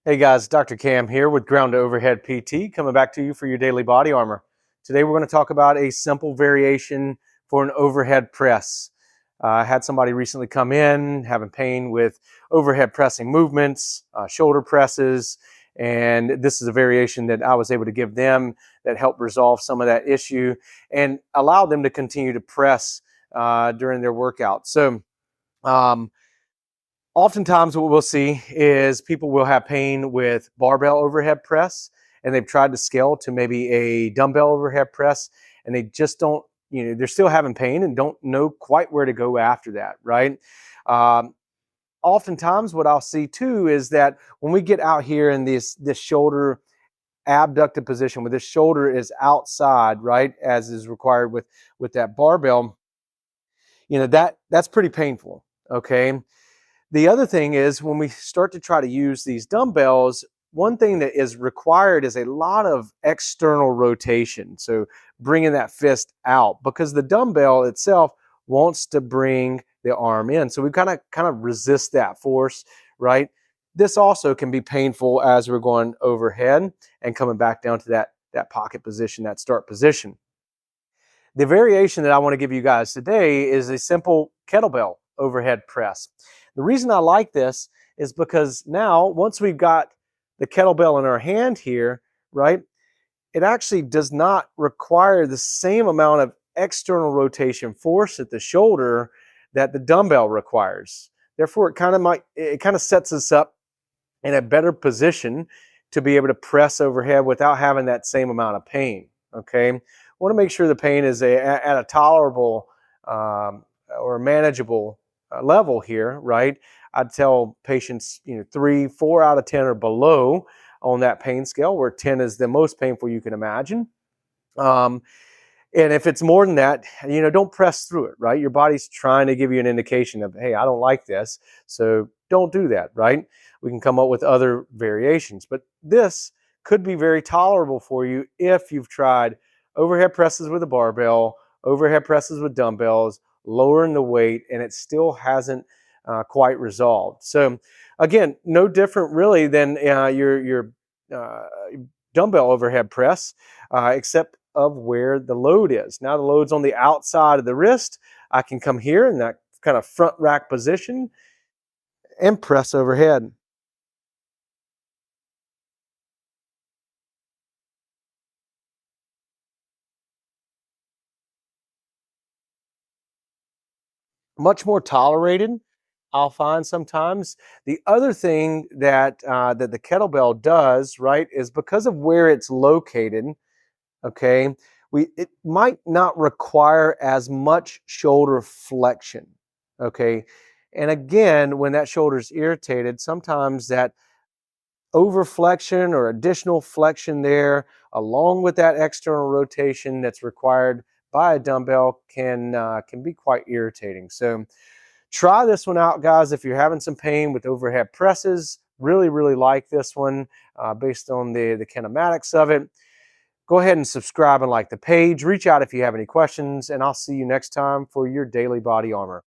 Hey guys, Dr. Cam here with Ground to Overhead PT, coming back to you for your daily body armor. Today we're going to talk about a simple variation for an overhead press. I had somebody recently come in having pain with overhead pressing movements, shoulder presses, and this is a variation that I was able to give them that helped resolve some of that issue and allow them to continue to press during their workout. Um, Oftentimes what we'll see is people will have pain with barbell overhead press, and they've tried to scale to maybe a dumbbell overhead press, and they just don't, they're still having pain and don't know quite where to go after that, right? Um, Oftentimes what I'll see too is that when we get out here in this shoulder abducted position, where this shoulder is outside, right, as is required with that barbell, that's pretty painful, okay? The other thing is when we start to try to use these dumbbells, one thing that is required is a lot of external rotation. So bringing that fist out, because the dumbbell itself wants to bring the arm in. So we kind of resist that force, right? This also can be painful as we're going overhead and coming back down to that pocket position, that start position. The variation that I want to give you guys today is a simple kettlebell overhead press. The reason I like this is because now, once we've got the kettlebell in our hand here, right, it actually does not require the same amount of external rotation force at the shoulder that the dumbbell requires. Therefore, it kind of sets us up in a better position to be able to press overhead without having that same amount of pain. Okay, I want to make sure the pain is at a tolerable or manageable level here, right? I'd tell patients, 3, 4 out of 10 or below on that pain scale, where 10 is the most painful you can imagine. Um, and if it's more than that, don't press through it, right? Your body's trying to give you an indication of, hey, I don't like this, so don't do that, right? We can come up with other variations, but this could be very tolerable for you if you've tried overhead presses with a barbell, overhead presses with dumbbells, lowering the weight, and it still hasn't quite resolved. So again, no different really than your uh, dumbbell overhead press, except of where the load is. Now the load's on the outside of the wrist. I can come here in that kind of front rack position and press overhead. Much more tolerated, I'll find sometimes. The other thing that the kettlebell does, right, is because of where it's located, okay, it might not require as much shoulder flexion, okay? And again, when that shoulder is irritated, sometimes that overflexion or additional flexion there, along with that external rotation that's required by a dumbbell, can be quite irritating. So try this one out, guys, if you're having some pain with overhead presses. Really, really like this one based on the kinematics of it. Go ahead and subscribe and like the page. Reach out if you have any questions, and I'll see you next time for your daily body armor.